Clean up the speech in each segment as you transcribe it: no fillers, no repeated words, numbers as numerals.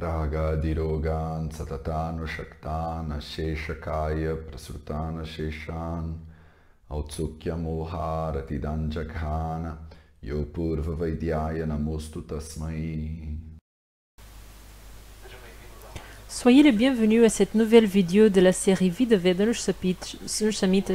Raga dirogan satatanu shaktan asheshakaya prasrutana sheshan autsukya moharati danjaghana yopurva vaidyaya namostu tasmai. Soyez les bienvenus à cette nouvelle vidéo de la série Vidaveda Samhita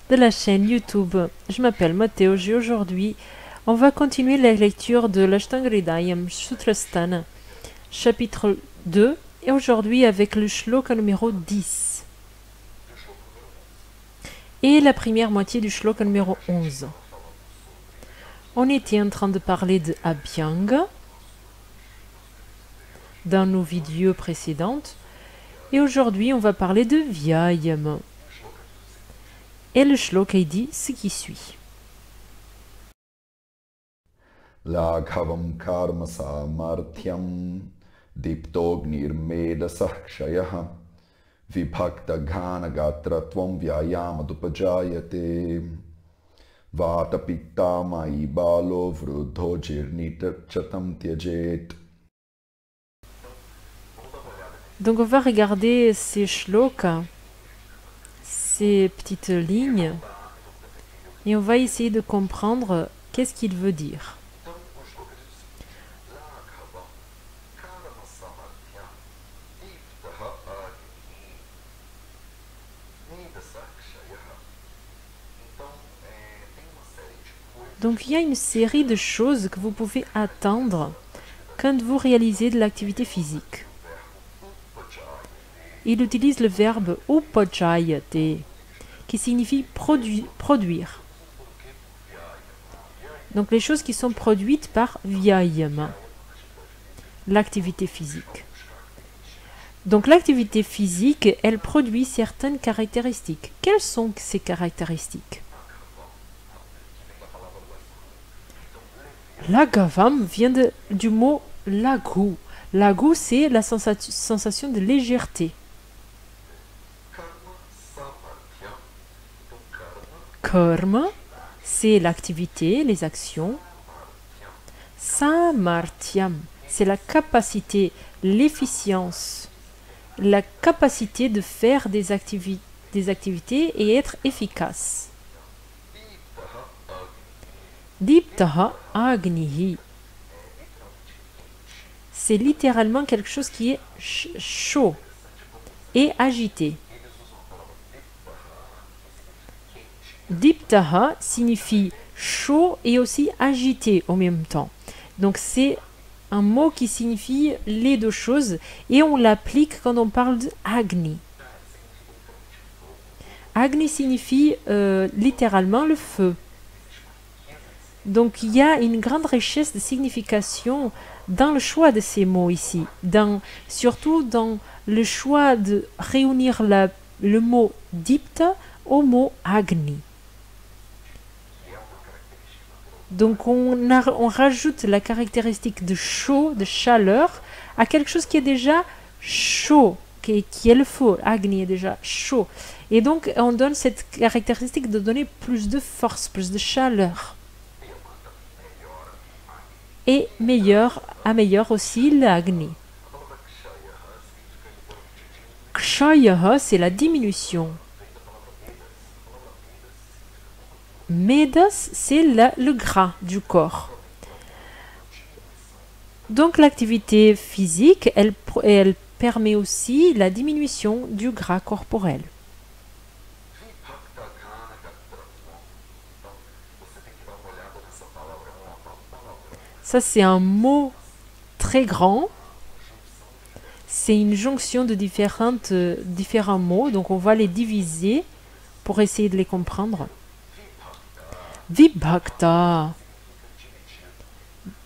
de la chaîne YouTube. Je m'appelle Matteo et aujourd'hui on va continuer la lecture de l'Ashtanga Hridayam Sutrasthana, chapitre 2, et aujourd'hui avec le shloka numéro 10 et la première moitié du shloka numéro 11. On était en train de parler de Abhyanga dans nos vidéos précédentes et aujourd'hui on va parler de Vyayama. Et le shloka dit ce qui suit. Laghavam karma samarthyam diptognir meda sakshayah vibhakta ghana gatratvam vyayama dupajayate vata pitta mai balo vrudho jirnita chatam tyajet. Donc on va regarder ces shlokas, ces petites lignes, et on va essayer de comprendre qu'est-ce qu'il veut dire. Donc il y a une série de choses que vous pouvez attendre quand vous réalisez de l'activité physique. Il utilise le verbe upajayate, qui signifie produire. Donc les choses qui sont produites par vyayama, l'activité physique. Donc l'activité physique, elle produit certaines caractéristiques. Quelles sont ces caractéristiques? Laghavam vient du mot laghu. Laghu, c'est la sensation de légèreté. Karma, c'est l'activité, les actions. Samarthyam, c'est la capacité, l'efficience, la capacité de faire des activités et être efficace. Diptaha agnihi, c'est littéralement quelque chose qui est chaud et agité. Diptaha signifie chaud et aussi agité en même temps. Donc c'est un mot qui signifie les deux choses et on l'applique quand on parle de Agni. Agni signifie littéralement le feu. Donc il y a une grande richesse de signification dans le choix de ces mots ici, surtout dans le choix de réunir le mot dipta au mot agni. Donc on rajoute la caractéristique de chaud, de chaleur, à quelque chose qui est déjà chaud, qui est le feu. Agni est déjà chaud. Et donc on donne cette caractéristique de donner plus de force, plus de chaleur. Et améliore aussi l'agni. Kshayaha, c'est la diminution. Medas, c'est le gras du corps. Donc l'activité physique, elle permet aussi la diminution du gras corporel. Ça, c'est un mot très grand. C'est une jonction de différents mots. Donc, on va les diviser pour essayer de les comprendre. Vibhakta.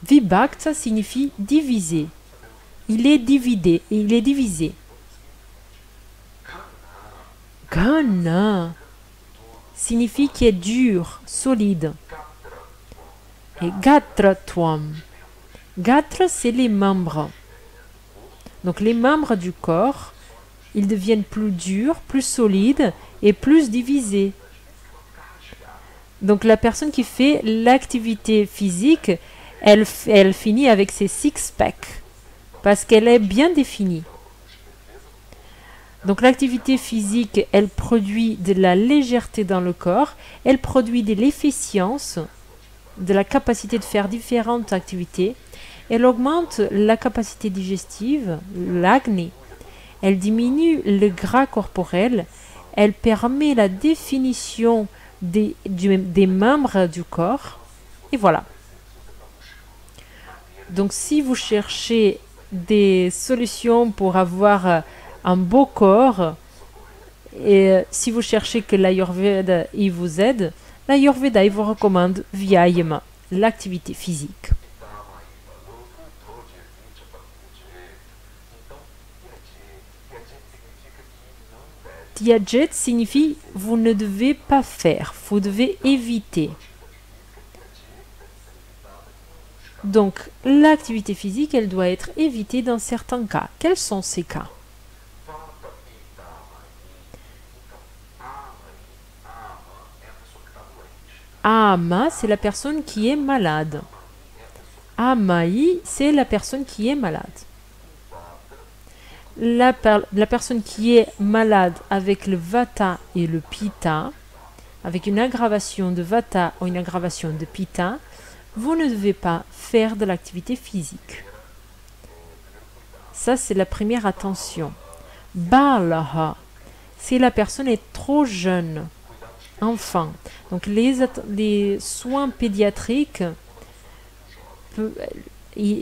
Vibhakta signifie diviser. Il est divisé. Il est divisé. Ghana signifie qui est dur, solide. Et gatratvam. Gatra, c'est les membres. Donc les membres du corps, ils deviennent plus durs, plus solides et plus divisés. Donc la personne qui fait l'activité physique, elle finit avec ses six-packs. parce qu'elle est bien définie. Donc l'activité physique, elle produit de la légèreté dans le corps, elle produit de l'efficience, de la capacité de faire différentes activités, elle augmente la capacité digestive, l'acné, elle diminue le gras corporel, elle permet la définition des membres du corps, et voilà. Donc si vous cherchez des solutions pour avoir un beau corps, et si vous cherchez que l'Ayurveda il vous aide, l'Ayurveda il vous recommande Vyayama, l'activité physique. Tyajet signifie vous ne devez pas faire, vous devez éviter. Donc l'activité physique, elle doit être évitée dans certains cas. Quels sont ces cas? Ama, c'est la personne qui est malade. Amai, c'est la personne qui est malade. La personne qui est malade avec le Vata et le Pitta, avec une aggravation de Vata ou une aggravation de Pitta, vous ne devez pas faire de l'activité physique. Ça, c'est la première attention. Balaha, c'est la personne est trop jeune. Enfant. Donc les soins pédiatriques,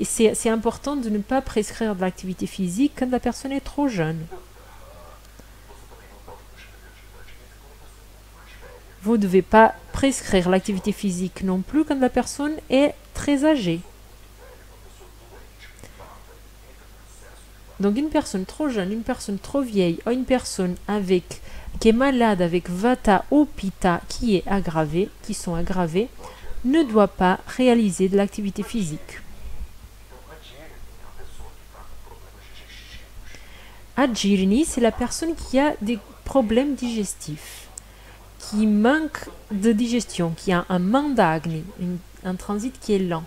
c'est important de ne pas prescrire de l'activité physique quand la personne est trop jeune. Vous ne devez pas prescrire l'activité physique non plus quand la personne est très âgée. Donc une personne trop jeune, une personne trop vieille, ou une personne qui est malade avec Vata ou Pitta qui sont aggravés, ne doit pas réaliser de l'activité physique. Ajirni, c'est la personne qui a des problèmes digestifs, qui manque de digestion, qui a un mandagni, un transit qui est lent.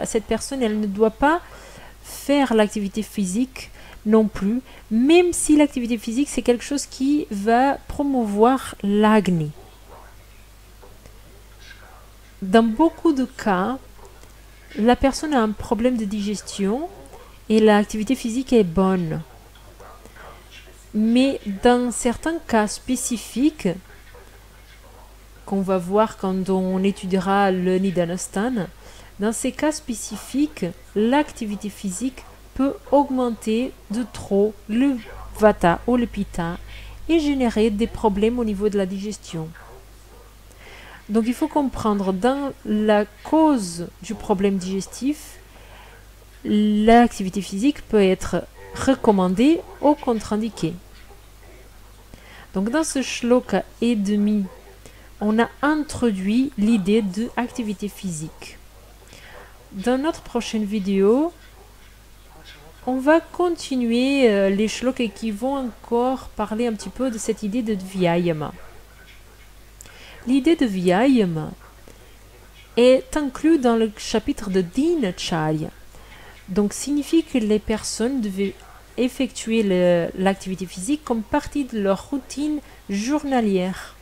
Cette personne, elle ne doit pas faire l'activité physique non plus, même si l'activité physique c'est quelque chose qui va promouvoir l'agni. Dans beaucoup de cas, la personne a un problème de digestion et l'activité physique est bonne. Mais dans certains cas spécifiques, qu'on va voir quand on étudiera le Nidana-stana, dans ces cas spécifiques, l'activité physique peut augmenter de trop le Vata ou le Pitta et générer des problèmes au niveau de la digestion. Donc il faut comprendre dans la cause du problème digestif, l'activité physique peut être recommandée ou contre-indiquée. Donc dans ce shloka et demi, on a introduit l'idée de activité physique. Dans notre prochaine vidéo, on va continuer les shlokas qui vont encore parler un petit peu de cette idée de Vyayama. L'idée de Vyayama est inclue dans le chapitre de Dinacharya. Donc signifie que les personnes devaient effectuer l'activité physique comme partie de leur routine journalière.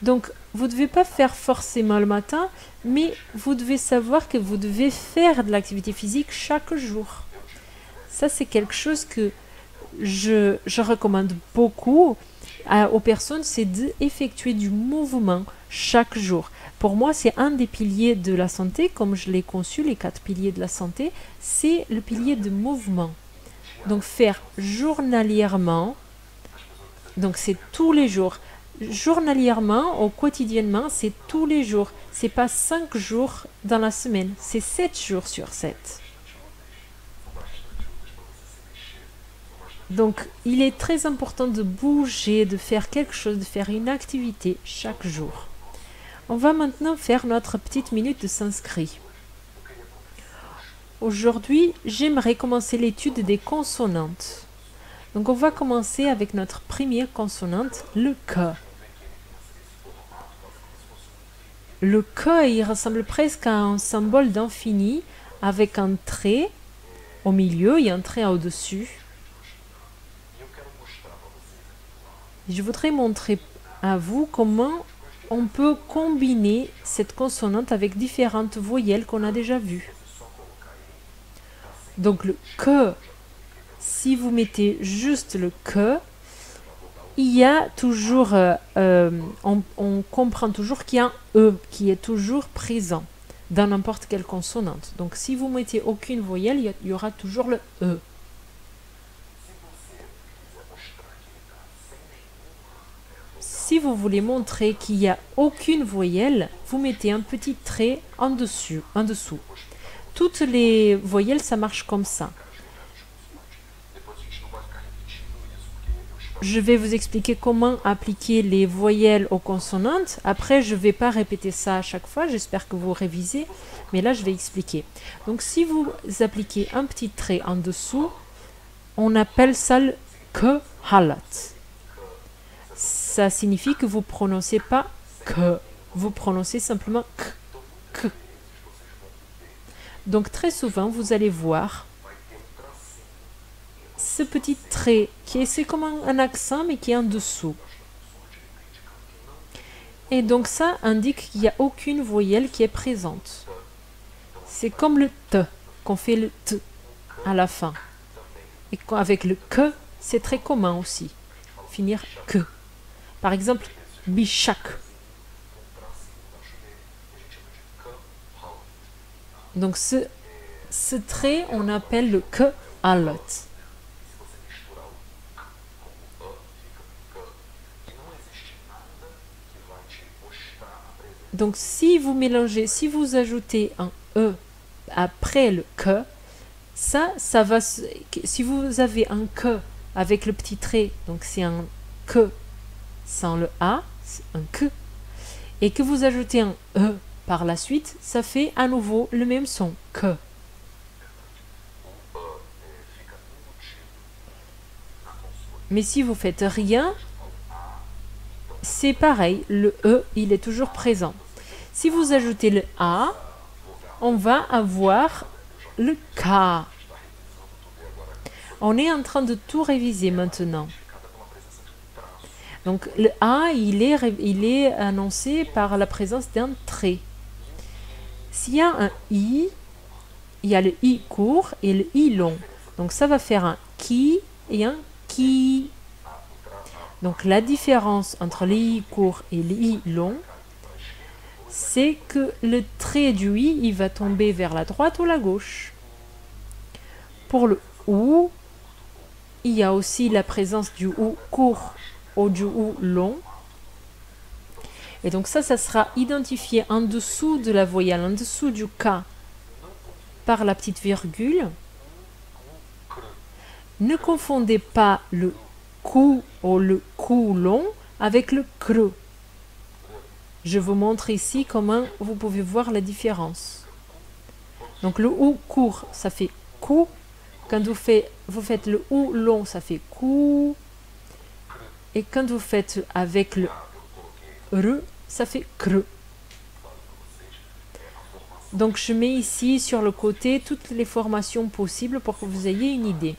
Donc vous ne devez pas faire forcément le matin, mais vous devez savoir que vous devez faire de l'activité physique chaque jour. Ça, c'est quelque chose que je recommande beaucoup aux personnes, c'est d'effectuer du mouvement chaque jour. Pour moi, c'est un des piliers de la santé, comme je l'ai conçu, les 4 piliers de la santé, c'est le pilier de mouvement. Donc faire journalièrement, donc c'est tous les jours. Journalièrement ou quotidiennement, c'est tous les jours. C'est pas 5 jours dans la semaine, c'est 7 jours sur 7. Donc, il est très important de bouger, de faire quelque chose, de faire une activité chaque jour. On va maintenant faire notre petite minute de sanskrit. Aujourd'hui, j'aimerais commencer l'étude des consonantes. Donc, on va commencer avec notre première consonante, le K. Le K, il ressemble presque à un symbole d'infini, avec un trait au milieu et un trait au-dessus. Je voudrais montrer à vous comment on peut combiner cette consonante avec différentes voyelles qu'on a déjà vues. Donc le que, si vous mettez juste le que, il y a toujours, on comprend toujours qu'il y a un E qui est toujours présent dans n'importe quelle consonante. Donc si vous mettez aucune voyelle, il y aura toujours le E. Si vous voulez montrer qu'il n'y a aucune voyelle, vous mettez un petit trait en dessous. Toutes les voyelles, ça marche comme ça. Je vais vous expliquer comment appliquer les voyelles aux consonantes. Après, je ne vais pas répéter ça à chaque fois. J'espère que vous révisez. Mais là, je vais expliquer. Donc, si vous appliquez un petit trait en dessous, on appelle ça le que halat. Ça signifie que vous ne prononcez pas que. Vous prononcez simplement que. Donc, très souvent, vous allez voir ce petit trait c'est comme un accent mais qui est en dessous. Et donc ça indique qu'il n'y a aucune voyelle qui est présente. C'est comme le t, qu'on fait le t à la fin. Et avec le que, c'est très commun aussi. Finir que. Par exemple, bishak. Donc ce trait, on appelle le que alot. Donc si vous mélangez, si vous ajoutez un E après le que, ça va, si vous avez un que avec le petit trait, donc c'est un que sans le A, c'est un que, et que vous ajoutez un E par la suite, ça fait à nouveau le même son, que. Mais si vous faites rien, c'est pareil, le E, il est toujours présent. Si vous ajoutez le A, on va avoir le K. On est en train de tout réviser maintenant. Donc le A, il est annoncé par la présence d'un trait. S'il y a un I, il y a le I court et le I long. Donc ça va faire un ki et un ki. Donc la différence entre le I court et le I long, c'est que le trait du I, il va tomber vers la droite ou la gauche. Pour le OU, il y a aussi la présence du OU court ou du OU long. Et donc ça sera identifié en dessous de la voyelle, en dessous du K, par la petite virgule. Ne confondez pas le Q ou le Q long avec le KR. Je vous montre ici comment vous pouvez voir la différence. Donc le OU court, ça fait Q. Quand vous faites le OU long, ça fait Q. Et quand vous faites avec le R, ça fait KR. Donc je mets ici sur le côté toutes les formations possibles pour que vous ayez une idée.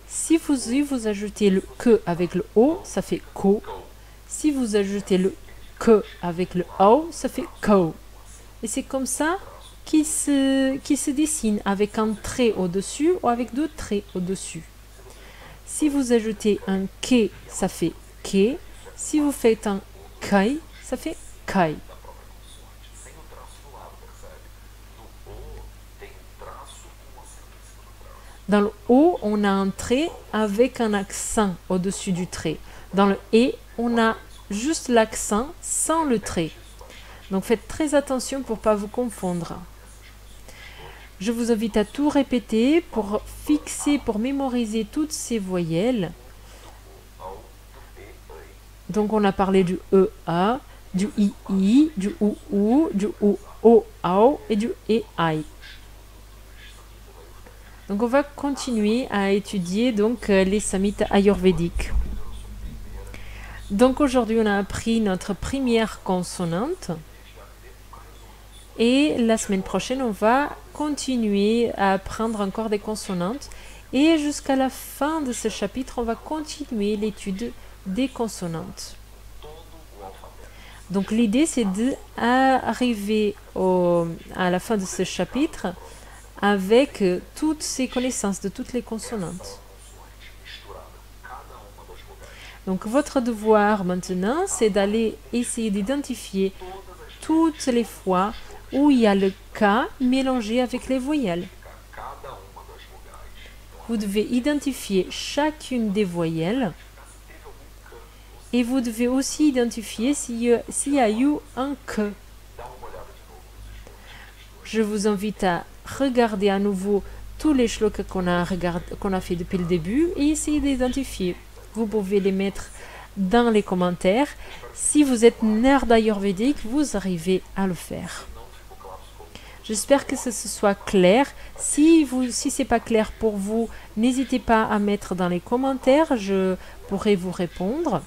Si vous ajoutez le que avec le O, ça fait ko. Si vous ajoutez le que avec le O, ça fait ko. Et c'est comme ça qu'il se dessine avec un trait au-dessus ou avec deux traits au-dessus. Si vous ajoutez un ke, ça fait ke. Si vous faites un kai, ça fait kai. Dans le O, on a un trait avec un accent au-dessus du trait. Dans le E, on a juste l'accent sans le trait. Donc faites très attention pour ne pas vous confondre. Je vous invite à tout répéter pour fixer, pour mémoriser toutes ces voyelles. Donc on a parlé du EA, du II, du OU, du OO et du EI. Donc on va continuer à étudier donc les samhitas ayurvédiques. Donc aujourd'hui on a appris notre première consonante. Et la semaine prochaine, on va continuer à apprendre encore des consonantes. Et jusqu'à la fin de ce chapitre, on va continuer l'étude des consonantes. Donc l'idée, c'est d'arriver à la fin de ce chapitre avec toutes ces connaissances de toutes les consonantes. Donc votre devoir maintenant, c'est d'aller essayer d'identifier toutes les fois où il y a le K mélangé avec les voyelles. Vous devez identifier chacune des voyelles et vous devez aussi identifier s'il y a eu un K. Je vous invite à regarder à nouveau tous les shlokas qu'on a fait depuis le début et essayer d'identifier. Vous pouvez les mettre dans les commentaires. Si vous êtes nerd ayurvédique, vous arrivez à le faire. J'espère que ce soit clair. Si ce n'est pas clair pour vous, n'hésitez pas à mettre dans les commentaires. Je pourrai vous répondre.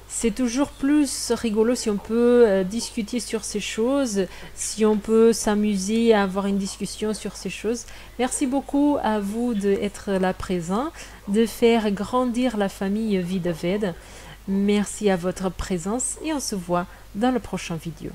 C'est toujours plus rigolo si on peut discuter sur ces choses, si on peut s'amuser à avoir une discussion sur ces choses. Merci beaucoup à vous d'être là présent, de faire grandir la famille Vie de Ved. Merci à votre présence et on se voit dans la prochaine vidéo.